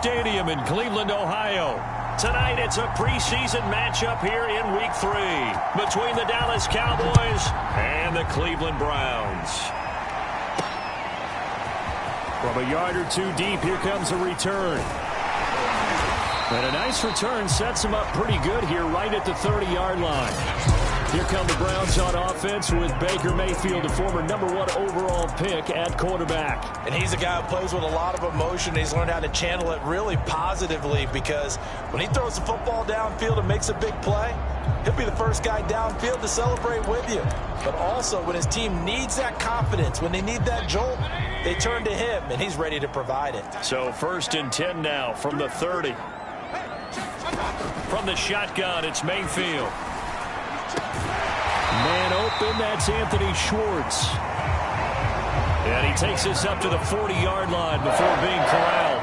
Stadium in Cleveland, Ohio. Tonight, it's a preseason matchup here in Week 3 between the Dallas Cowboys and the Cleveland Browns. From a yard or two deep, here comes a return. And a nice return sets him up pretty good here right at the 30-yard line. Here come the Browns on offense with Baker Mayfield, the former #1 overall pick at quarterback. And he's a guy who plays with a lot of emotion. He's learned how to channel it really positively, because when he throws the football downfield and makes a big play, he'll be the first guy downfield to celebrate with you. But also, when his team needs that confidence, when they need that jolt, they turn to him, and he's ready to provide it. So 1st and 10 now from the 30. From the shotgun, it's Mayfield. Man open, that's Anthony Schwartz. And he takes us up to the 40-yard line before being corralled.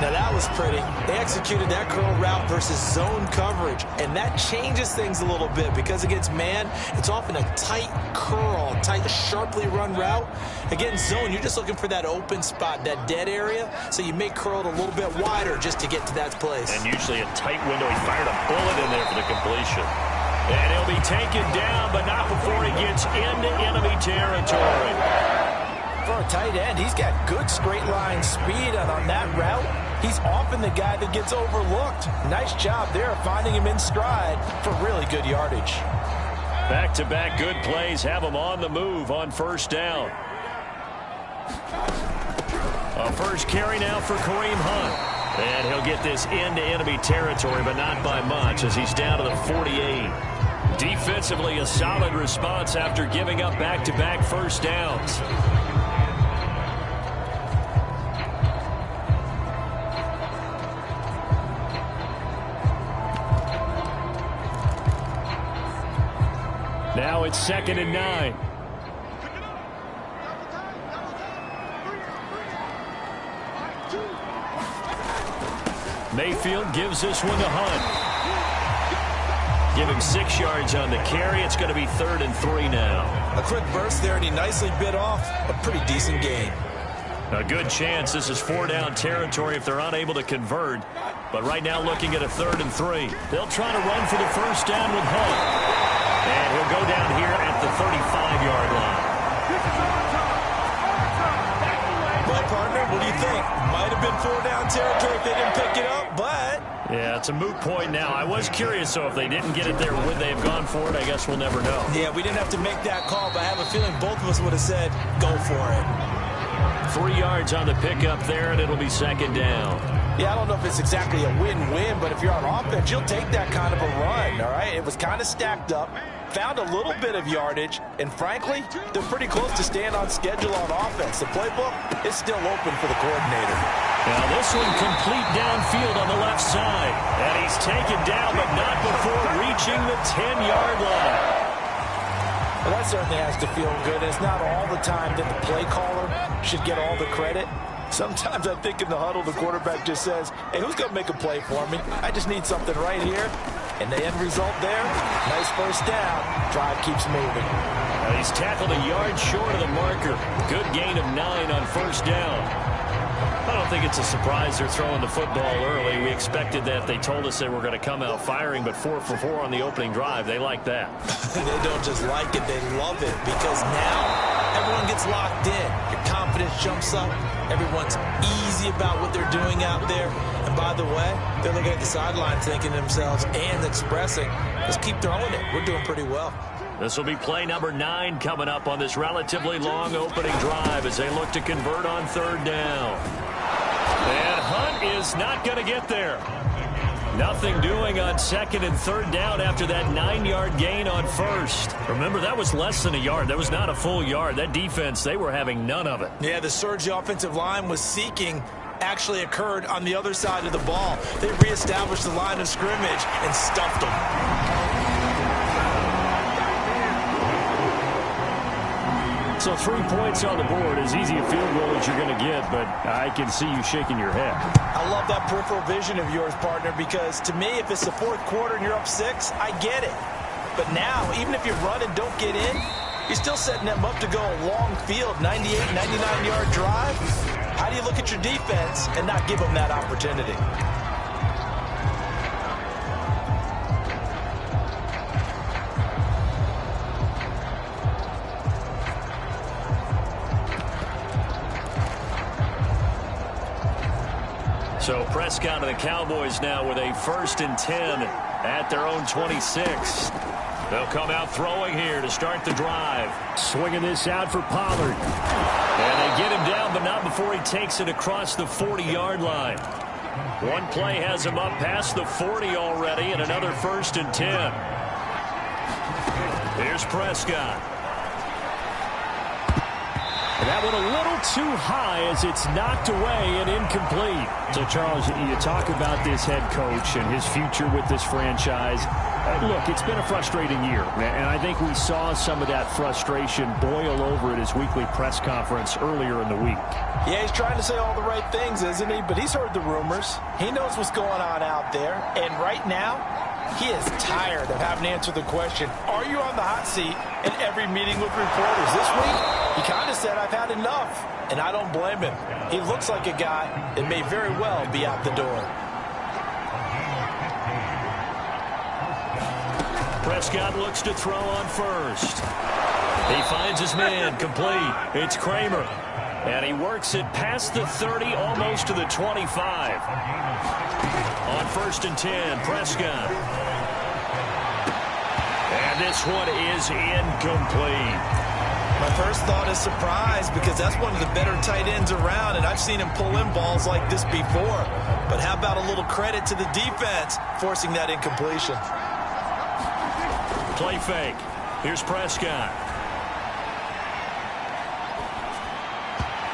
Now that was pretty. They executed that curl route versus zone coverage, and that changes things a little bit, because against man, it's often a tight curl, tight, sharply run route. Against zone, you're just looking for that open spot, that dead area, so you may curl it a little bit wider just to get to that place. And usually a tight window. He fired a bullet in there for the completion. And he'll be taken down, but not before he gets into enemy territory. For a tight end, he's got good straight line speed, and on that route, he's often the guy that gets overlooked. Nice job there finding him in stride for really good yardage. Back-to-back good plays have him on the move on 1st down. A first carry now for Kareem Hunt. And he'll get this into enemy territory, but not by much, as he's down to the 48. Defensively, a solid response after giving up back-to-back 1st downs. Now it's 2nd and 9. Mayfield gives this one to Hunt. Give him 6 yards on the carry. It's going to be 3rd and 3 now. A quick burst there, and he nicely bit off a pretty decent gain. A good chance this is 4-down territory if they're unable to convert. But right now looking at a 3rd and 3. They'll try to run for the 1st down with Hunt. And he'll go down here at the 35-yard line. Well, partner, what do you think? Might have been 4-down territory if they didn't pick it up, but... Yeah, it's a moot point now. I was curious, so if they didn't get it there, would they have gone for it? I guess we'll never know. Yeah, we didn't have to make that call, but I have a feeling both of us would have said, go for it. 3 yards on the pickup there, and it'll be 2nd down. Yeah, I don't know if it's exactly a win-win, but if you're on offense, you'll take that kind of a run, all right? It was kind of stacked up, found a little bit of yardage, and frankly, they're pretty close to staying on schedule on offense. The playbook is still open for the coordinator. Now this one complete downfield on the left side. And he's taken down, but not before reaching the 10-yard line. Well, that certainly has to feel good. It's not all the time that the play caller should get all the credit. Sometimes I think in the huddle, the quarterback just says, hey, who's going to make a play for me? I just need something right here. And the end result there, nice 1st down. Drive keeps moving. Now he's tackled a yard short of the marker. Good gain of 9 on 1st down. I don't think it's a surprise they're throwing the football early. We expected that. They told us they were going to come out firing, but 4 for 4 on the opening drive. They like that. They don't just like it, they love it, because now everyone gets locked in. Your confidence jumps up. Everyone's easy about what they're doing out there. And by the way, they're looking at the sideline thinking to themselves and expressing, let's keep throwing it. We're doing pretty well. This will be play number 9 coming up on this relatively long opening drive as they look to convert on 3rd down. And Hunt is not going to get there. Nothing doing on 2nd and 3rd down after that 9-yard gain on 1st. Remember, that was less than a yard. That was not a full yard. That defense, they were having none of it. Yeah, the surge the offensive line was seeking actually occurred on the other side of the ball. They reestablished the line of scrimmage and stuffed them. So 3 points on the board, as easy a field goal as you're going to get, but I can see you shaking your head. I love that peripheral vision of yours, partner, because to me, if it's the 4th quarter and you're up 6, I get it. But now, even if you run and don't get in, you're still setting them up to go a long field, 98, 99-yard drive. How do you look at your defense and not give them that opportunity? So Prescott and the Cowboys now with a 1st and 10 at their own 26. They'll come out throwing here to start the drive. Swinging this out for Pollard. And they get him down, but not before he takes it across the 40-yard line. One play has him up past the 40 already, and another 1st and 10. Here's Prescott. And that one a little too high as it's knocked away and incomplete. So, Charles, you talk about this head coach and his future with this franchise. Look, it's been a frustrating year, and I think we saw some of that frustration boil over at his weekly press conference earlier in the week. Yeah, he's trying to say all the right things, isn't he? But he's heard the rumors. He knows what's going on out there. And right now, he is tired of having to answer the question, are you on the hot seat in every meeting with reporters? This week, he kind of said, I've had enough. And I don't blame him. He looks like a guy that may very well be out the door. Prescott looks to throw on first. He finds his man complete. It's Kramer. And he works it past the 30, almost to the 25. On 1st and 10, Prescott. And this one is incomplete. My first thought is surprise because that's one of the better tight ends around, and I've seen him pull in balls like this before. But how about a little credit to the defense forcing that incompletion? Play fake. Here's Prescott.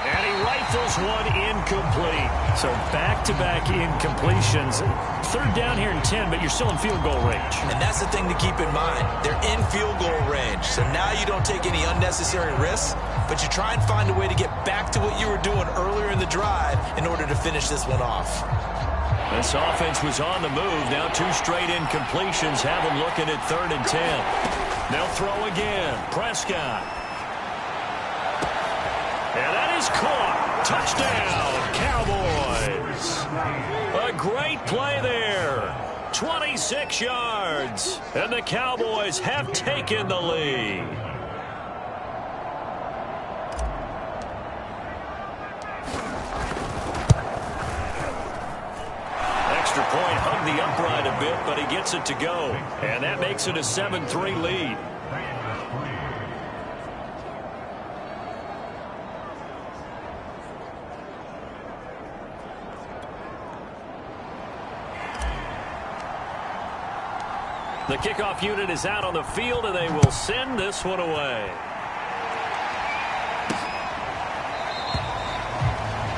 And he rifles one incomplete. So back-to-back incompletions. 3rd down here and 10, but you're still in field goal range. And that's the thing to keep in mind. They're in field goal range. So now you don't take any unnecessary risks, but you try and find a way to get back to what you were doing earlier in the drive in order to finish this one off. This offense was on the move. Now 2 straight incompletions have them looking at 3rd and 10. They'll throw again. Prescott. And that is caught. Touchdown, Cowboys. A great play there. 26 yards. And the Cowboys have taken the lead. Extra point hung the upright a bit, but he gets it to go. And that makes it a 7-3 lead. The kickoff unit is out on the field, and they will send this one away.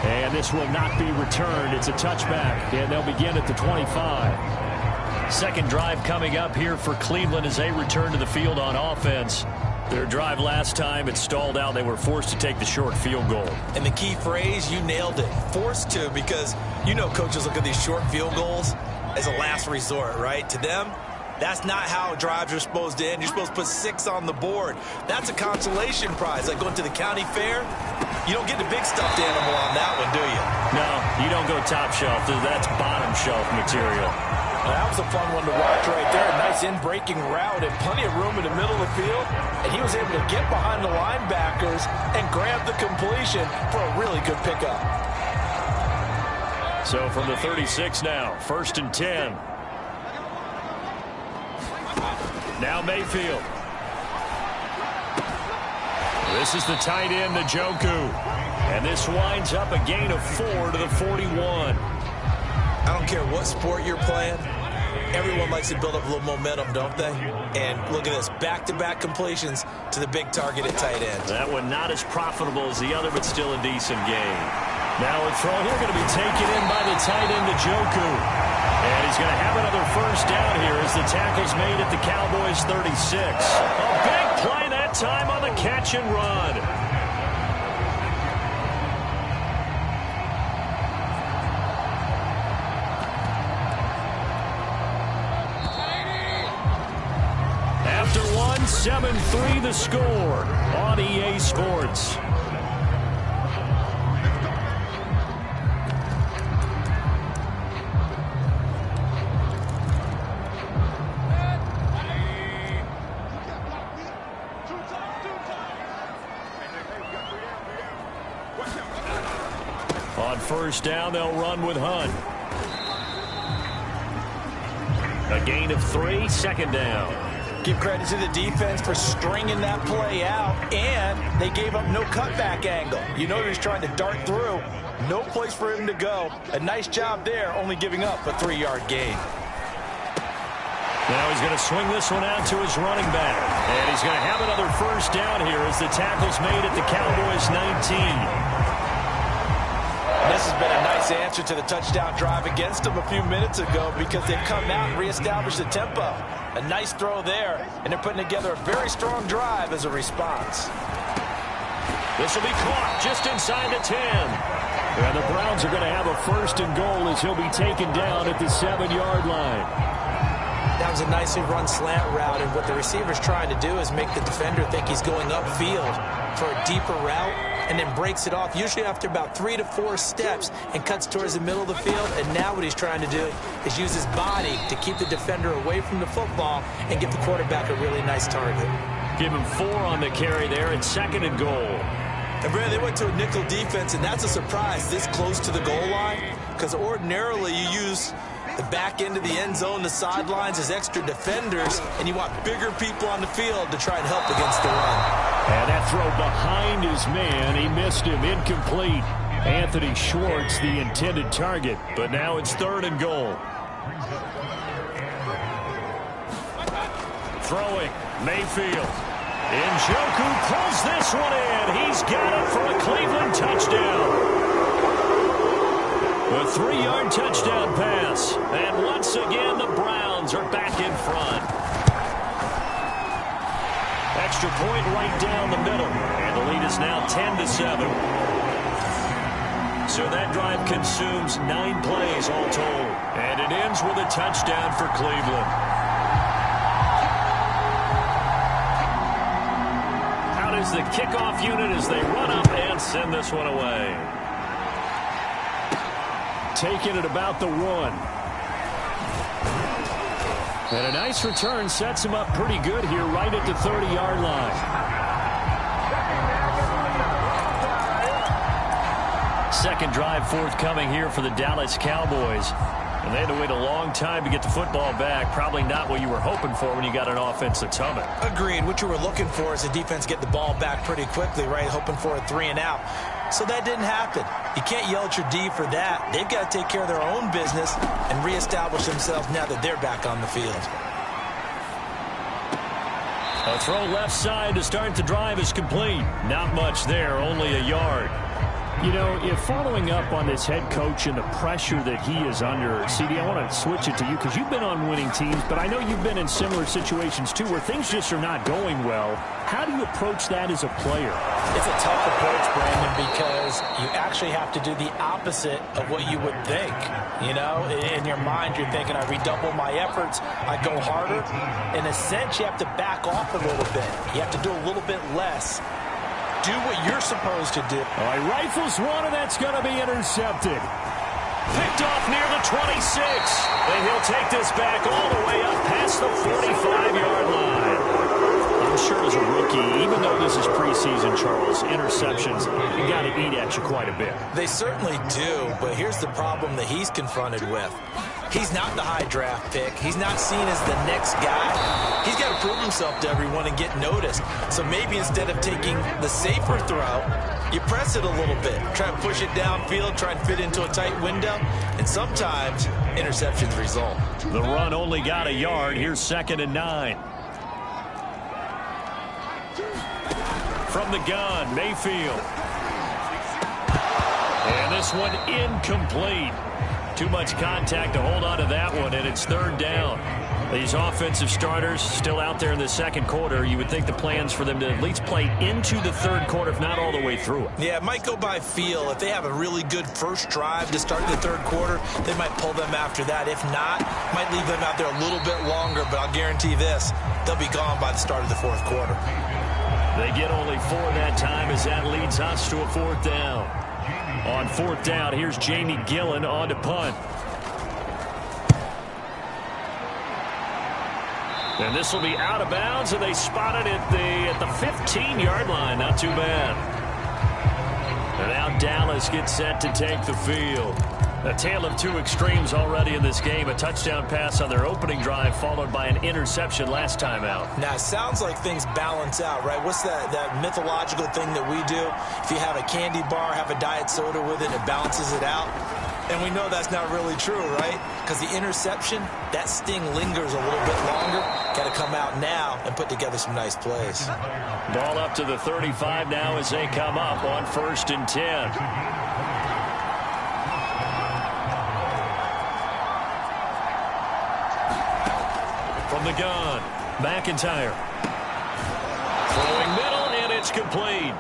And this will not be returned. It's a touchback, and they'll begin at the 25. Second drive coming up here for Cleveland as they return to the field on offense. Their drive last time, it stalled out. They were forced to take the short field goal. And the key phrase, you nailed it. Forced to, because you know coaches look at these short field goals as a last resort, right? To them, that's not how drives are supposed to end. You're supposed to put 6 on the board. That's a consolation prize. Like going to the county fair, you don't get the big stuffed animal on that one, do you? No, you don't go top shelf. That's bottom shelf material. Well, that was a fun one to watch right there. A nice in-breaking route and plenty of room in the middle of the field. And he was able to get behind the linebackers and grab the completion for a really good pickup. So from the 36 now, 1st and 10. Now Mayfield. This is the tight end, Njoku. And this winds up a gain of 4 to the 41. I don't care what sport you're playing. Everyone likes to build up a little momentum, don't they? And look at this, back-to-back completions to the big target at tight end. That one not as profitable as the other, but still a decent gain. Now a throw here going to be taken in by the tight end, Njoku. And he's going to have another first down here as the tackle's made at the Cowboys' 36. A big play that time on the catch and run. After one, 7-3 the score on EA Sports. first down. They'll run with Hunt. A gain of 3, second down. Give credit to the defense for stringing that play out, and they gave up no cutback angle. You know he's trying to dart through. No place for him to go. A nice job there, only giving up a 3-yard gain. Now he's going to swing this one out to his running back. And he's going to have another first down here as the tackle's made at the Cowboys' 19. This has been a nice answer to the touchdown drive against them a few minutes ago because they've come out and reestablished the tempo. A nice throw there, and they're putting together a very strong drive as a response. This will be caught just inside the 10. And the Browns are going to have a first and goal as he'll be taken down at the 7-yard line. That was a nicely run slant route, and what the receiver's trying to do is make the defender think he's going upfield for a deeper route, and then breaks it off, usually after about 3 to 4 steps, and cuts towards the middle of the field. And now what he's trying to do is use his body to keep the defender away from the football and give the quarterback a really nice target. Give him 4 on the carry there at second and goal. And Brad, they went to a nickel defense, and that's a surprise this close to the goal line, because ordinarily you use the back end of the end zone, the sidelines as extra defenders, and you want bigger people on the field to try and help against the run. And that throw behind his man, he missed him, incomplete. Anthony Schwartz, the intended target. But now it's third and goal. Throwing, Mayfield. Njoku pulls this one in. He's got it for a Cleveland touchdown. A 3-yard touchdown pass. And once again, the Browns are back in front. Extra point right down the middle. And the lead is now 10-7. So that drive consumes 9 plays all told. And it ends with a touchdown for Cleveland. Out is the kickoff unit as they run up and send this one away. Taking it about the 1. And a nice return sets him up pretty good here right at the 30-yard line. Second drive forthcoming here for the Dallas Cowboys. And they had to wait a long time to get the football back. Probably not what you were hoping for when you got an offense that's humming. Agreed. What you were looking for is the defense get the ball back pretty quickly, right? Hoping for a 3 and out. So that didn't happen. You can't yell at your D for that. They've got to take care of their own business and reestablish themselves now that they're back on the field. A throw left side to start the drive is complete. Not much there, only a yard. You know, if following up on this head coach and the pressure that he is under, CD, I want to switch it to you because you've been on winning teams, but I know you've been in similar situations too where things just are not going well. How do you approach that as a player? It's a tough approach, Brandon, because you actually have to do the opposite of what you would think. You know, in your mind, you're thinking, I redouble my efforts, I go harder. In a sense, you have to back off a little bit. You have to do a little bit less. Do what you're supposed to do. All right, rifles one, and that's going to be intercepted. Picked off near the 26. And he'll take this back all the way up past the 45-yard line. I'm sure as a rookie, even though this is preseason, Charles, interceptions, you got to eat at you quite a bit. They certainly do, but here's the problem that he's confronted with. He's not the high draft pick. He's not seen as the next guy. He's got to prove himself to everyone and get noticed. So maybe instead of taking the safer throw, you press it a little bit. Try to push it downfield, try and fit into a tight window. And sometimes interceptions result. The run only got a yard. Here's 2nd and 9. From the gun, Mayfield. And this one incomplete. Too much contact to hold on to that one, and it's 3rd down. These offensive starters still out there in the second quarter. You would think the plans for them to at least play into the 3rd quarter, if not all the way through it. Yeah, it might go by feel. If they have a really good first drive to start the 3rd quarter, they might pull them after that. If not, might leave them out there a little bit longer, but I'll guarantee this, they'll be gone by the start of the 4th quarter. They get only 4 that time as that leads us to a 4th down. On 4th down, here's Jamie Gillen on to punt. And this will be out of bounds, and they spot it at the 15-yard line. Not too bad. And now Dallas gets set to take the field. A tale of two extremes already in this game. A touchdown pass on their opening drive followed by an interception last time out. Now, it sounds like things balance out, right? What's that mythological thing that we do? If you have a candy bar, have a diet soda with it, it balances it out. And we know that's not really true, right? Because the interception, that sting lingers a little bit longer. Got to come out now and put together some nice plays. Ball up to the 35 now as they come up on 1st and 10. From the gun, McIntyre. Throwing middle, and it's complete.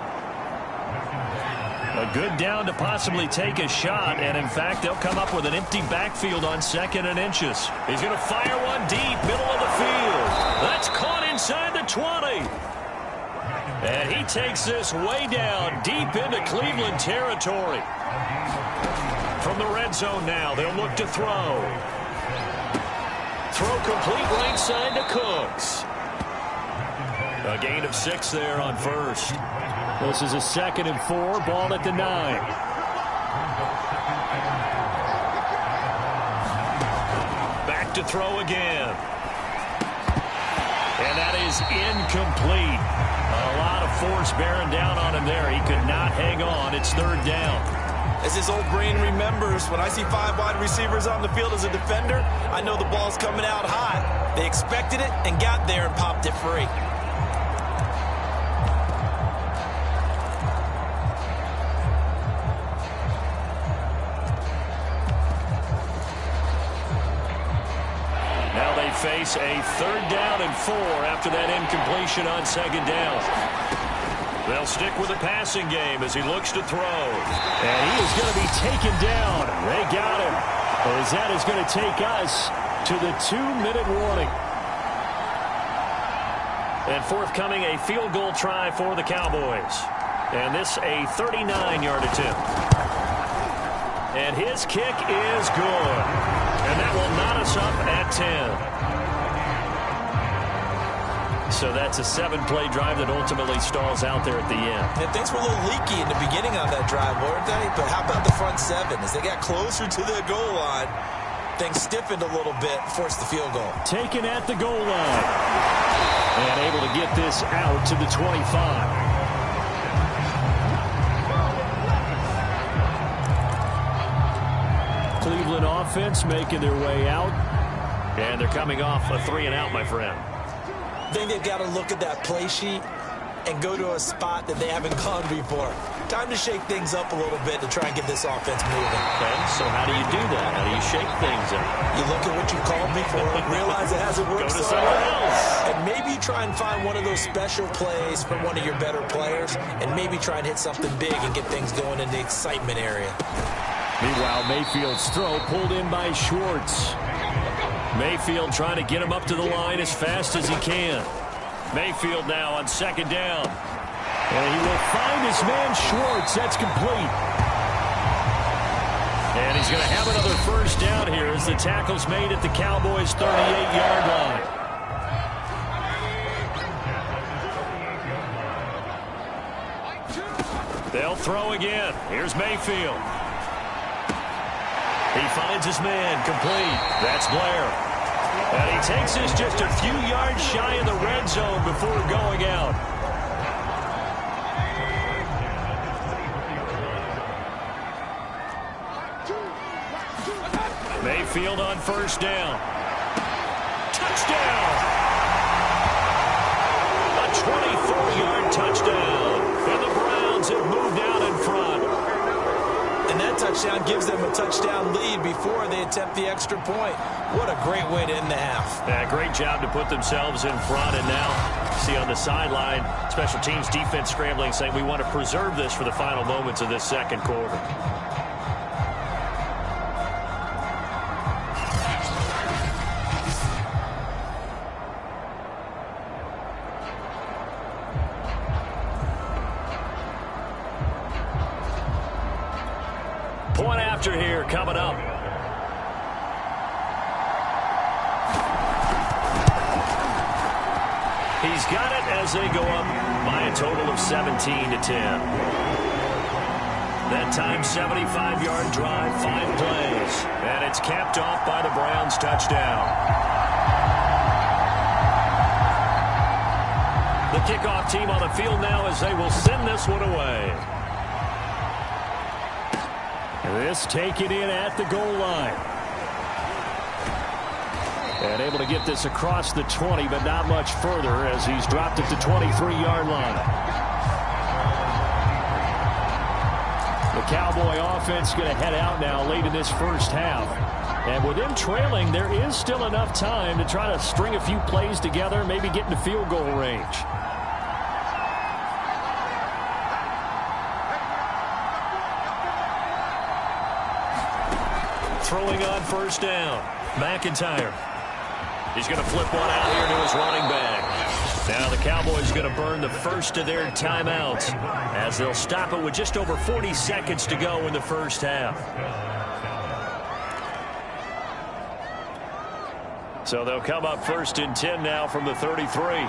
A good down to possibly take a shot, and in fact, they'll come up with an empty backfield on 2nd and inches. He's going to fire one deep, middle of the field. That's caught inside the 20. And he takes this way down, deep into Cleveland territory. From the red zone now, they'll look to throw. Throw complete right side to Cooks. A gain of 6 there on 1st. This is a 2nd and 4, ball at the 9. Back to throw again. And that is incomplete. A lot of force bearing down on him there. He could not hang on. It's 3rd down. As his old brain remembers, when I see 5 wide receivers on the field as a defender, I know the ball's coming out high. They expected it and got there and popped it free. Now they face a 3rd down and 4 after that incompletion on 2nd down. They'll stick with the passing game as he looks to throw. And he is going to be taken down. They got him. As that is going to take us to the 2-minute warning. And forthcoming, a field goal try for the Cowboys. And this a 39-yard attempt. And his kick is good. And that will knot us up at 10. So that's a 7-play drive that ultimately stalls out there at the end. And things were a little leaky in the beginning on that drive, weren't they? But how about the front 7? As they got closer to the goal line, things stiffened a little bit, forced the field goal. Taken at the goal line. And able to get this out to the 25. Cleveland offense making their way out. And they're coming off a 3-and-out, my friend. I think they've got to look at that play sheet and go to a spot that they haven't gone before. Time to shake things up a little bit to try and get this offense moving. Okay, so how do you do that? How do you shake things up? You look at what you called before, realize it hasn't worked Go to so somewhere well, else. and maybe try and find one of those special plays from one of your better players, and maybe try and hit something big and get things going in the excitement area. Meanwhile, Mayfield's throw pulled in by Schwartz. Mayfield trying to get him up to the line as fast as he can. Mayfield now on 2nd down. And he will find his man Schwartz. That's complete. And he's going to have another 1st down here as the tackle's made at the Cowboys' 38-yard line. They'll throw again. Here's Mayfield. He finds his man, complete. That's Blair. And he takes this just a few yards shy of the red zone before going out. Mayfield on 1st down. Touchdown! A 24-yard touchdown. And the Browns have moved out in front. And that touchdown gives them a touchdown lead before they attempt the extra point. What a great way to end the half. Yeah, great job to put themselves in front. And now, see on the sideline, special teams defense scrambling, saying we want to preserve this for the final moments of this 2nd quarter. Point after here coming up. He's got it as they go up by a total of 17-10. That time 75-yard drive, 5 plays. And it's capped off by the Browns touchdown. The kickoff team on the field now as they will send this one away. This taken in at the goal line. And able to get this across the 20, but not much further as he's dropped it to 23-yard line. The Cowboy offense going to head out now late in this first half. And with them trailing, there is still enough time to try to string a few plays together, maybe get into field goal range. Throwing on first down. McIntyre. He's going to flip one out here to his running back. Now the Cowboys going to burn the first of their timeouts as they'll stop it with just over 40 seconds to go in the first half. So they'll come up 1st and 10 now from the 33.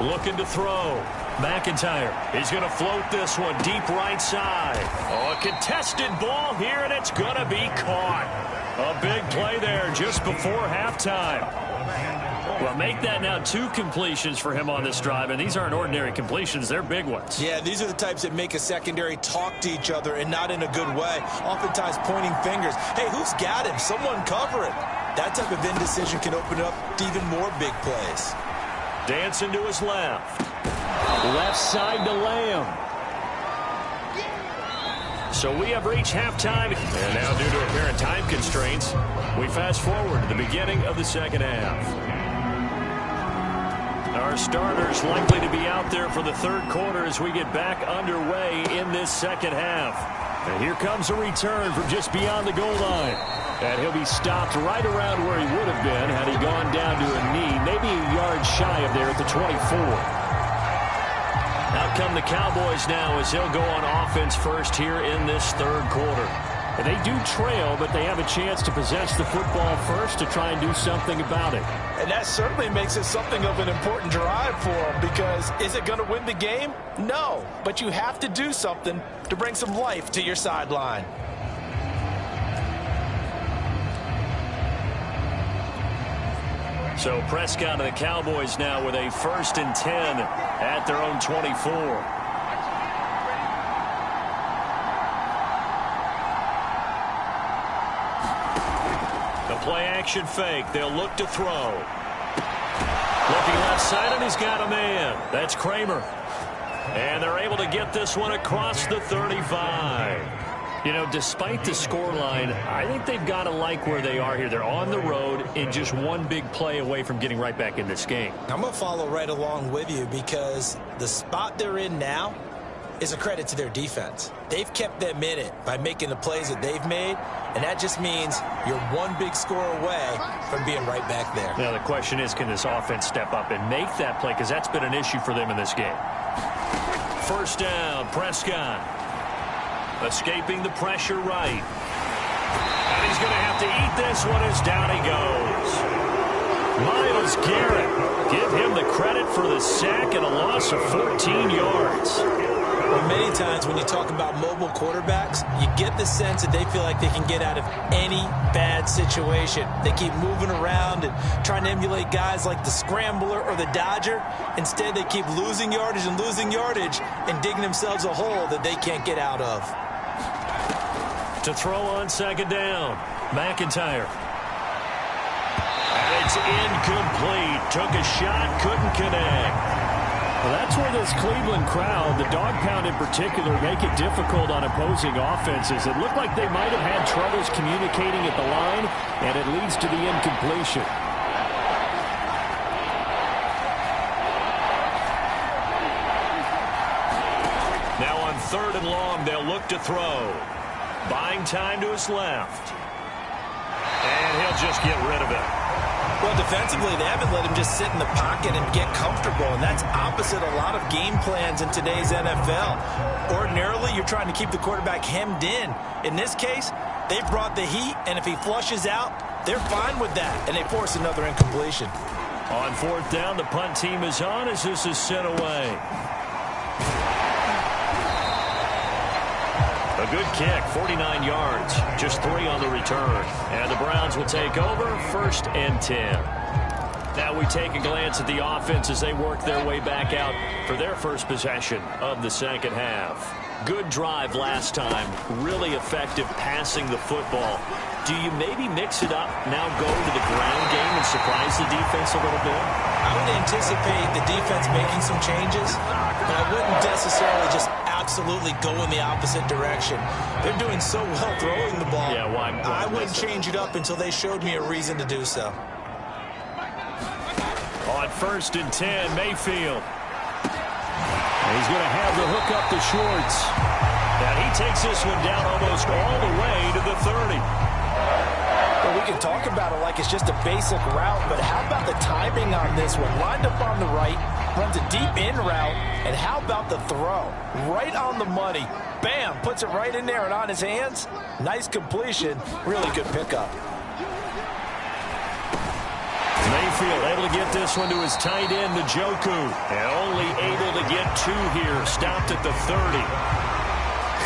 Looking to throw. McIntyre. He's going to float this one deep right side. Oh, a contested ball here, and it's going to be caught. A big play there just before halftime. Well, make that now 2 completions for him on this drive, and these aren't ordinary completions. They're big ones. Yeah, these are the types that make a secondary talk to each other and not in a good way. Oftentimes pointing fingers. Hey, who's got him? Someone cover it. That type of indecision can open up to even more big plays. Dancing to his left. Left side to Lamb. So we have reached halftime. And now due to apparent time constraints, we fast forward to the beginning of the second half. Our starters likely to be out there for the third quarter as we get back underway in this second half. And here comes a return from just beyond the goal line. And he'll be stopped right around where he would have been had he gone down to a knee, maybe a yard shy of there at the 24. Out come the Cowboys now as he'll go on offense first here in this third quarter. And they do trail, but they have a chance to possess the football first to try and do something about it. And that certainly makes it something of an important drive for them, because is it going to win the game? No, but you have to do something to bring some life to your sideline. So Prescott and the Cowboys now with a 1st and 10 at their own 24. The play action fake. They'll look to throw. Looking left side, and he's got a man. That's Kramer. And they're able to get this one across the 35. You know, despite the scoreline, I think they've got to like where they are here. They're on the road and just one big play away from getting right back in this game. I'm going to follow right along with you because the spot they're in now is a credit to their defense. They've kept them in it by making the plays that they've made, and that just means you're one big score away from being right back there. Now, the question is, can this offense step up and make that play? Because that's been an issue for them in this game. First down, Prescott. Escaping the pressure right. And he's going to have to eat this one as down he goes. Myles Garrett. Give him the credit for the sack and a loss of 14 yards. Well, many times when you talk about mobile quarterbacks, you get the sense that they feel like they can get out of any bad situation. They keep moving around and trying to emulate guys like the Scrambler or the Dodger. Instead, they keep losing yardage and digging themselves a hole that they can't get out of. To throw on second down, McIntyre. And it's incomplete. Took a shot, couldn't connect. Well, that's where this Cleveland crowd, the dog pound in particular, make it difficult on opposing offenses. It looked like they might have had troubles communicating at the line, and it leads to the incompletion. Now on 3rd and long, they'll look to throw. Buying time to his left. And he'll just get rid of it. Well, defensively, they haven't let him just sit in the pocket and get comfortable, and that's opposite a lot of game plans in today's NFL. Ordinarily, you're trying to keep the quarterback hemmed in. In this case, they brought the heat, and if he flushes out, they're fine with that, and they force another incompletion. On fourth down, the punt team is on as this is sent away. A good kick, 49 yards, just 3 on the return. And the Browns will take over, 1st and 10. Now we take a glance at the offense as they work their way back out for their first possession of the second half. Good drive last time, really effective passing the football. Do you maybe mix it up, now go to the ground game and surprise the defense a little bit? I would anticipate the defense making some changes, but I wouldn't necessarily just absolutely go in the opposite direction. They're doing so well throwing the ball. Yeah, why I wouldn't change it up until they showed me a reason to do so. On 1st and 10, Mayfield. He's going to have the hook up to Schwartz. And he takes this one down almost all the way to the 30. Well, we can talk about it like it's just a basic route, but how about the timing on this one? Lined up on the right, runs a deep in route, and how about the throw? Right on the money. Bam, puts it right in there and on his hands. Nice completion, really good pickup. Mayfield able to get this one to his tight end, Njoku. And only able to get 2 here. Stopped at the 30.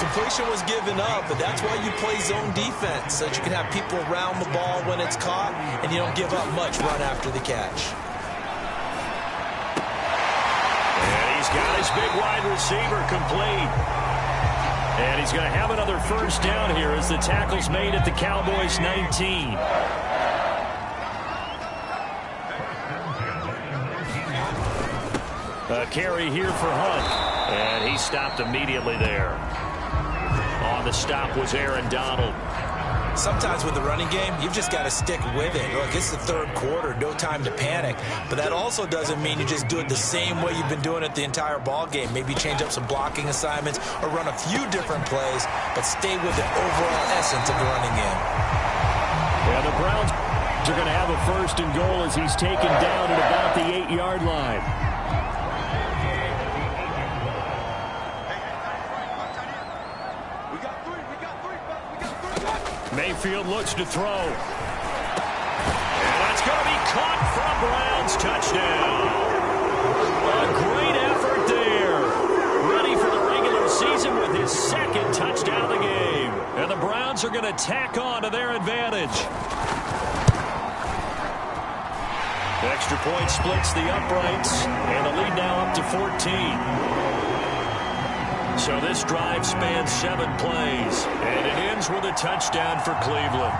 Completion was given up, but that's why you play zone defense, so that you can have people around the ball when it's caught, and you don't give up much run after the catch. And he's got his big wide receiver complete. And he's going to have another first down here as the tackle's made at the Cowboys' 19. A carry here for Hunt. And he stopped immediately there. On the stop was Aaron Donald. Sometimes with the running game, you've just got to stick with it. Look, it's the third quarter, no time to panic. But that also doesn't mean you just do it the same way you've been doing it the entire ball game. Maybe change up some blocking assignments or run a few different plays, but stay with the overall essence of the running game. Yeah, the Browns are going to have a 1st and goal as he's taken down at about the 8-yard line. Mayfield looks to throw. And that's going to be caught from Browns. Touchdown. A great effort there. Ready for the regular season with his 2nd touchdown of the game. And the Browns are going to tack on to their advantage. The extra point splits the uprights. And the lead now up to 14. So this drive spans 7 plays, and it ends with a touchdown for Cleveland.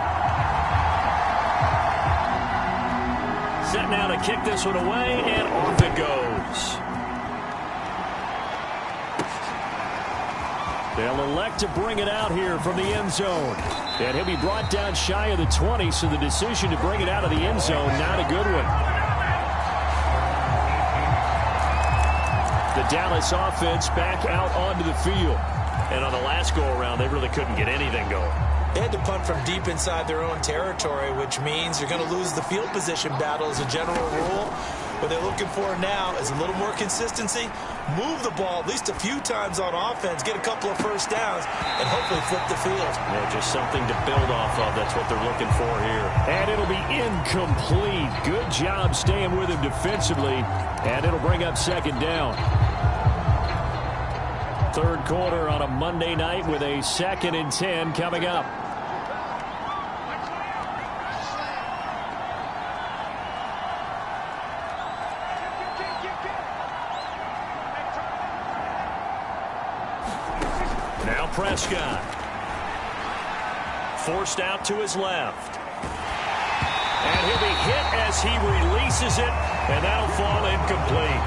Set now to kick this one away, and off it goes. They'll elect to bring it out here from the end zone. And he'll be brought down shy of the 20, so the decision to bring it out of the end zone, not a good one. The Dallas offense back out onto the field. And on the last go-around, they really couldn't get anything going. They had to punt from deep inside their own territory, which means you're going to lose the field position battle as a general rule. What they're looking for now is a little more consistency, move the ball at least a few times on offense, get a couple of first downs, and hopefully flip the field. Yeah, just something to build off of. That's what they're looking for here. And it'll be incomplete. Good job staying with him defensively, and it'll bring up 2nd down. 3rd quarter on a Monday night with a 2nd and 10 coming up. Now Prescott. Forced out to his left. And he'll be hit as he releases it, and that'll fall incomplete.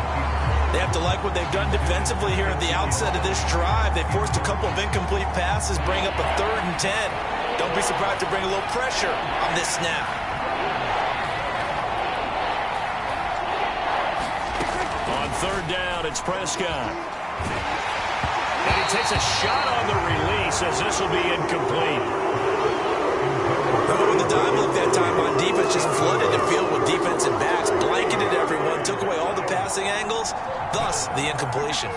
They have to like what they've done defensively here at the outset of this drive. They forced a couple of incomplete passes, bring up a 3rd and 10. Don't be surprised to bring a little pressure on this snap. On 3rd down, it's Prescott. And he takes a shot on the release as this will be incomplete. With the dime look that time on defense, just flooded the field with defense thus the incompletion.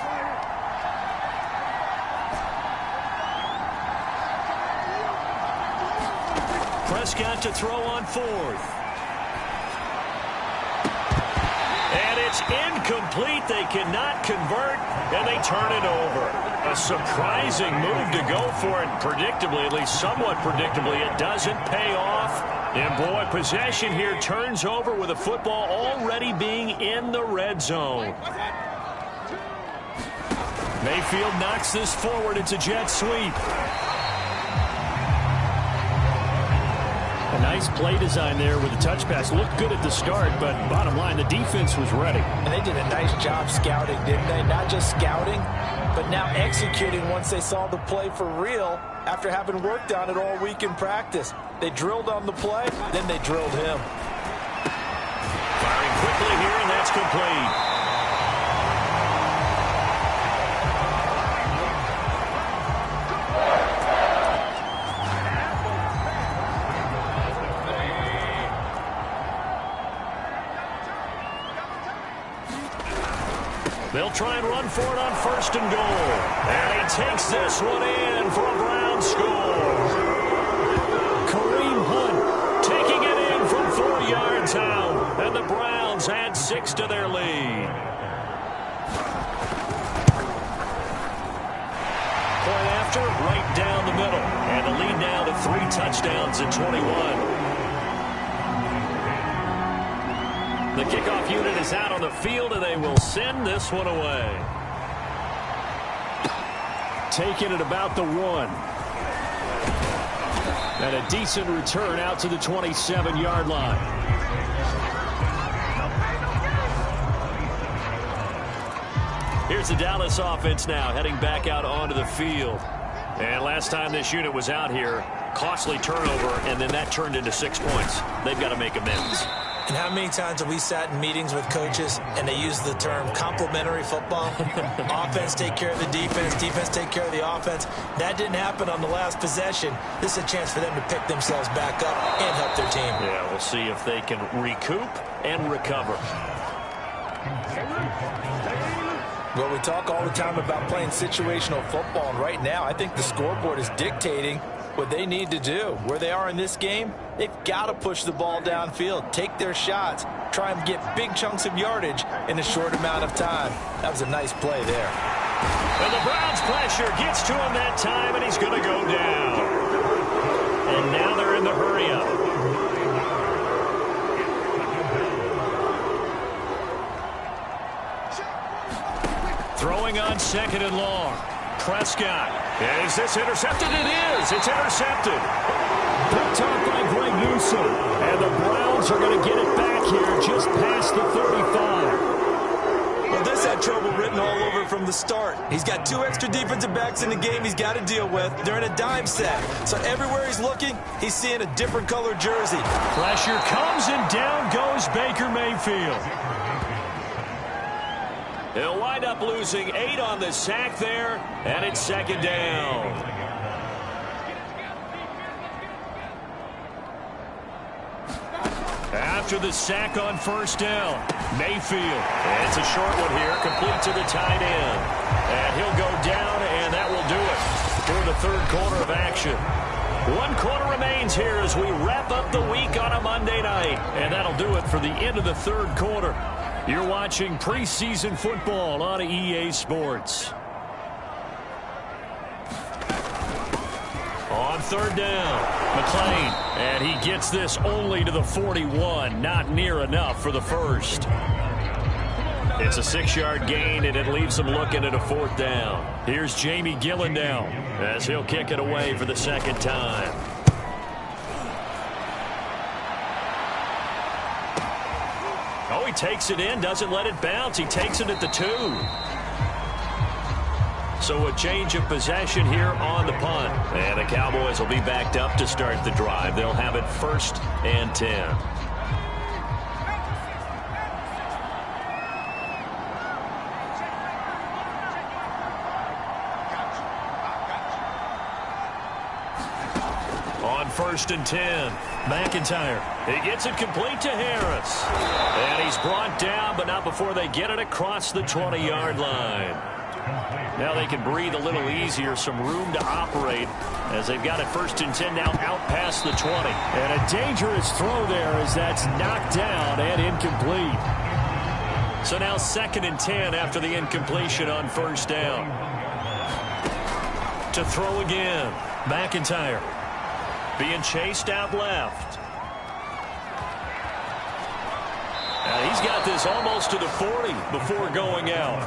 Prescott to throw on fourth. And it's incomplete. They cannot convert, and they turn it over. A surprising move to go for it. Predictably, at least somewhat predictably, it doesn't pay off. And boy, possession here turns over with the football already being in the red zone. Mayfield knocks this forward. It's a jet sweep. A nice play design there with the touch pass. Looked good at the start, but bottom line, the defense was ready. And they did a nice job scouting, didn't they? Not just scouting, but now executing once they saw the play for real after having worked on it all week in practice. They drilled on the play, then they drilled him. Firing quickly here, and that's complete. They'll try and run for it on first and goal. And he takes this one in for a Brown score. Kareem Hunt taking it in from 4 yards out. And the Browns add 6 to their lead. Point after, right down the middle. And the lead now to 3 touchdowns at 21. The kickoff unit is out on the field, and they will send this one away. Taking it about the 1. And a decent return out to the 27-yard line. Here's the Dallas offense now heading back out onto the field. And last time this unit was out here, costly turnover, and then that turned into 6 points. They've got to make amends. And how many times have we sat in meetings with coaches and they use the term complementary football? Offense take care of the defense, defense take care of the offense. That didn't happen on the last possession. This is a chance for them to pick themselves back up and help their team. Yeah, we'll see if they can recoup and recover. Well, we talk all the time about playing situational football, and right now I think the scoreboard is dictating what they need to do. Where they are in this game, they've got to push the ball downfield, take their shots, try and get big chunks of yardage in a short amount of time. That was a nice play there. And the Browns pressure gets to him that time, and he's going to go down. And now they're in the hurry-up. Throwing on second and long. Prescott. Is this intercepted? It is. It's intercepted. Picked off by Greg Newsome. And the Browns are going to get it back here just past the 35. Well, this had trouble written all over from the start. He's got 2 extra defensive backs in the game he's got to deal with. They're in a dime set. So everywhere he's looking, he's seeing a different color jersey. Pressure comes, and down goes Baker Mayfield. He'll wind up losing 8 on the sack there, and it's second down. After the sack on first down, Mayfield. And it's a short one here, complete to the tight end. And he'll go down, and that will do it for the third quarter of action. 1 quarter remains here as we wrap up the week on a Monday night. And that'll do it for the end of the third quarter. You're watching preseason football on EA Sports. On third down, McClain, and he gets this only to the 41, not near enough for the first. It's a 6-yard gain, and it leaves them looking at a 4th down. Here's Jamie Gillen now as he'll kick it away for the second time. Oh, he takes it in, doesn't let it bounce. He takes it at the 2. So a change of possession here on the punt. And the Cowboys will be backed up to start the drive. They'll have it 1st and 10. On first and 10. McIntyre. He gets it complete to Harris. And he's brought down, but not before they get it across the 20-yard line. Now they can breathe a little easier, some room to operate as they've got it first and 10 now out past the 20. And a dangerous throw there as that's knocked down and incomplete. So now second and 10 after the incompletion on first down. To throw again. McIntyre being chased out left. And he's got this almost to the 40 before going out.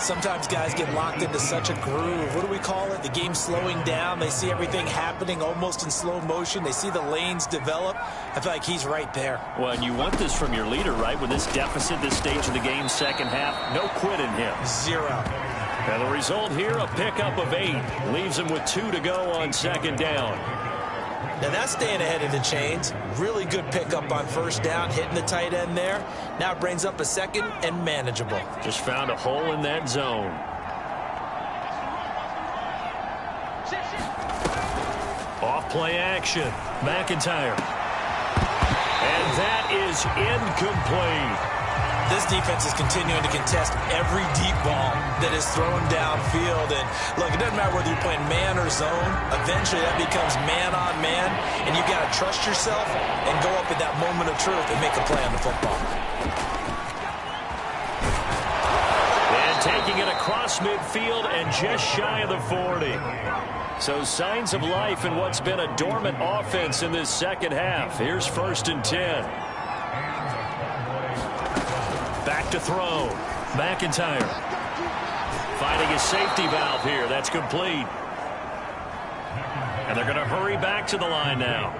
Sometimes guys get locked into such a groove. What do we call it? The game's slowing down. They see everything happening almost in slow motion. They see the lanes develop. I feel like he's right there. Well, and you want this from your leader, right? With this deficit, this stage of the game, second half, no quit in him. 0. And the result here, a pickup of 8. Leaves him with 2 to go on second down. Now that's staying ahead of the chains. Really good pickup on first down, hitting the tight end there. Now it brings up a second and manageable. Just found a hole in that zone. Off play action. McIntyre. And that is incomplete. This defense is continuing to contest every deep ball that is thrown downfield. And look, it doesn't matter whether you're playing man or zone. Eventually that becomes man on man. And you've got to trust yourself and go up at that moment of truth and make a play on the football. And taking it across midfield and just shy of the 40. So signs of life in what's been a dormant offense in this second half. Here's first and 10. Back to throw. McIntyre finding his safety valve here. That's complete. And they're going to hurry back to the line now.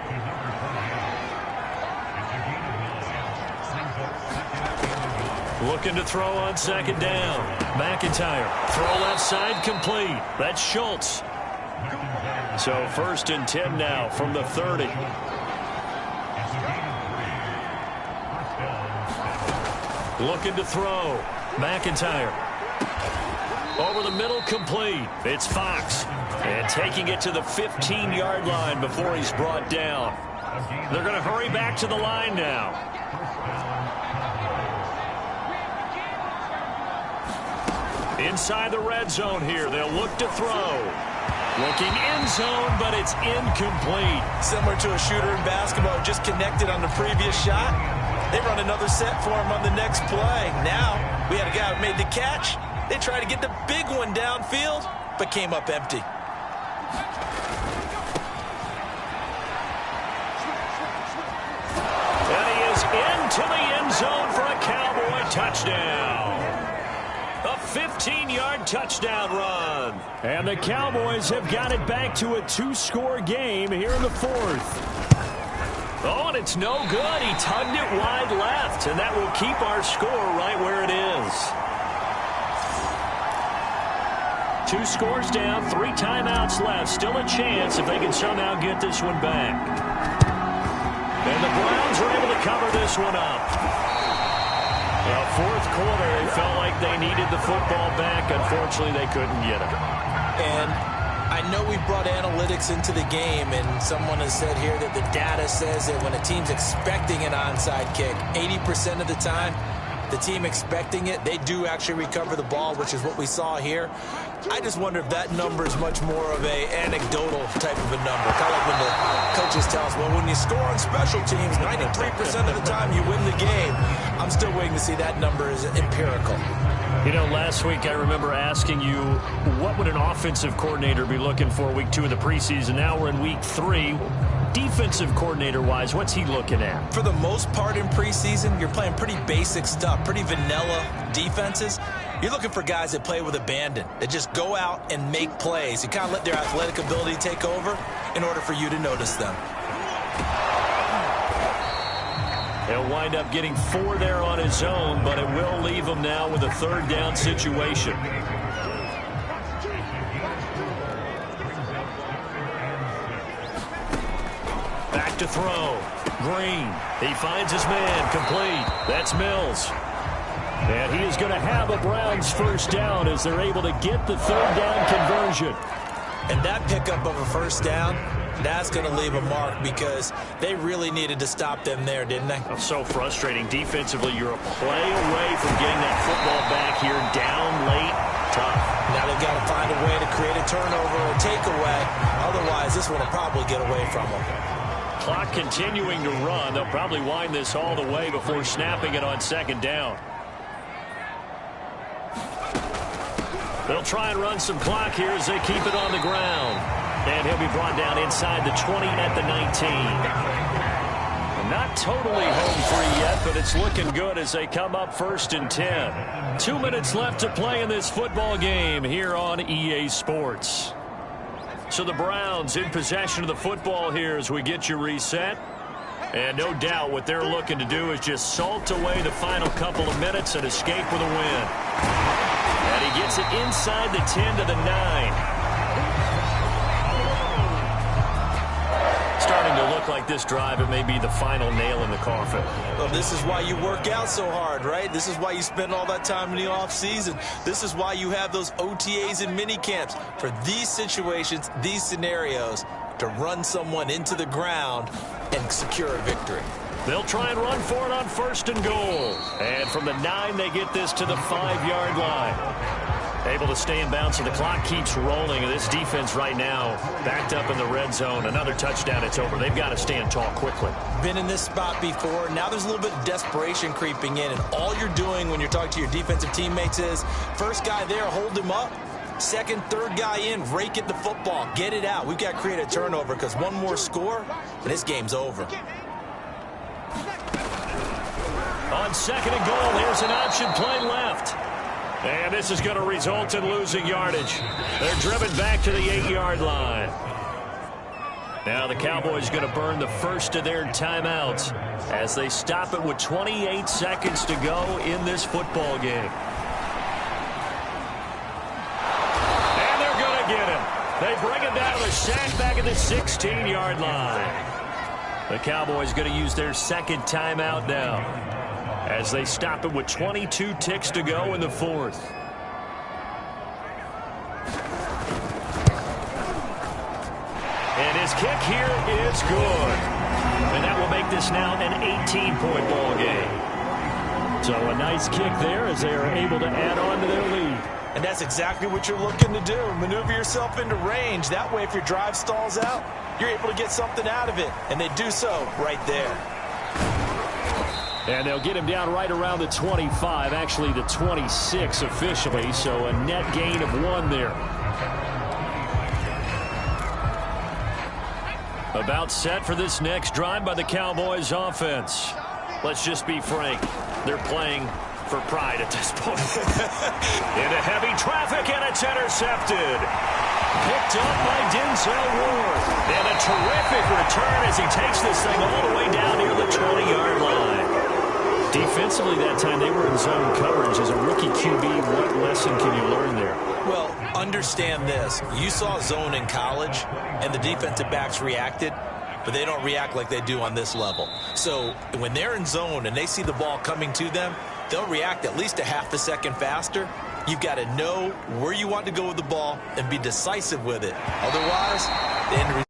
Looking to throw on second down. McIntyre. Throw left side complete. That's Schultz. So first and 10 now from the 30. Looking to throw. McIntyre. Over the middle, complete. It's Fox. And taking it to the 15-yard line before he's brought down. They're going to hurry back to the line now. Inside the red zone here. They'll look to throw. Looking end zone, but it's incomplete. Similar to a shooter in basketball, just connected on the previous shot. They run another set for him on the next play. Now, we had a guy who made the catch. They tried to get the big one downfield, but came up empty. And he is into the end zone for a Cowboy touchdown. A 15-yard touchdown run. And the Cowboys have got it back to a 2-score game here in the 4th. Oh, and it's no good. He tugged it wide left, and that will keep our score right where it is. 2 scores down, 3 timeouts left. Still a chance if they can somehow get this one back. And the Browns are able to cover this one up. Well, 4th quarter, they felt like they needed the football back. Unfortunately, they couldn't get it. And I know we brought analytics into the game, and someone has said here that the data says that when a team's expecting an onside kick, 80% of the time, the team expecting it, they do actually recover the ball, which is what we saw here. I just wonder if that number is much more of a anecdotal type of a number. Kind of like when the coaches tell us, well, when you score on special teams, 93% of the time you win the game. I'm still waiting to see that number is empirical. You know, last week I remember asking you, what would an offensive coordinator be looking for week 2 of the preseason? Now we're in week 3. Defensive coordinator-wise, what's he looking at? For the most part in preseason, you're playing pretty basic stuff, pretty vanilla defenses. You're looking for guys that play with abandon, that just go out and make plays. You kind of let their athletic ability take over in order for you to notice them. He'll wind up getting 4 there on his own, but it will leave him now with a 3rd down situation. Back to throw. Green. He finds his man. Complete. That's Mills. And he is going to have a Browns 1st down as they're able to get the 3rd down conversion. And that pickup of a 1st down That's going to leave a mark because they really needed to stop them there, didn't they? Oh, so frustrating. Defensively, you're a play away from getting that football back here. Down late, tough. Now they've got to find a way to create a turnover or takeaway. Otherwise, this one will probably get away from them. Clock continuing to run. They'll probably wind this all the way before snapping it on second down. They'll try and run some clock here as they keep it on the ground. And he'll be brought down inside the 20 at the 19. Not totally home free yet, but it's looking good as they come up 1st and 10. 2 minutes left to play in this football game here on EA Sports. So the Browns in possession of the football here as we get you reset. And no doubt what they're looking to do is just salt away the final couple of minutes and escape with a win. And he gets it inside the 10 to the 9. Starting to look like this drive, it may be the final nail in the coffin. Well, this is why you work out so hard, right? This is why you spend all that time in the offseason. This is why you have those OTAs and mini camps for these situations, these scenarios, to run someone into the ground and secure a victory. They'll try and run for it on 1st and goal. And from the 9, they get this to the 5-yard line. Able to stay in bounds, so the clock keeps rolling. This defense right now backed up in the red zone. Another touchdown, it's over. They've got to stand tall quickly. Been in this spot before. Now there's a little bit of desperation creeping in, and all you're doing when you're talking to your defensive teammates is first guy there, hold him up. Second, third guy in, rake at the football. Get it out. We've got to create a turnover because one more score, and this game's over. On 2nd and goal, here's an option play left. And this is going to result in losing yardage. They're driven back to the 8-yard line. Now the Cowboys going to burn the first of their timeouts as they stop it with 28 seconds to go in this football game. And they're going to get him. They bring him down to the sack back at the 16-yard line. The Cowboys going to use their second timeout now as they stop it with 22 ticks to go in the 4th. And his kick here is good. And that will make this now an 18-point ball game. So a nice kick there as they are able to add on to their lead. And that's exactly what you're looking to do. Maneuver yourself into range. That way, if your drive stalls out, you're able to get something out of it. And they do so right there. And they'll get him down right around the 25, actually the 26 officially, so a net gain of 1 there. About set for this next drive by the Cowboys offense. Let's just be frank, they're playing for pride at this point. Into heavy traffic, and it's intercepted. Picked up by Denzel Ward. And a terrific return as he takes this thing all the way down near the 20-yard line. Defensively that time, they were in zone coverage. As a rookie QB, what lesson can you learn there? Well, understand this. You saw zone in college, and the defensive backs reacted, but they don't react like they do on this level. So when they're in zone and they see the ball coming to them, they'll react at least a half a second faster. You've got to know where you want to go with the ball and be decisive with it. Otherwise, the end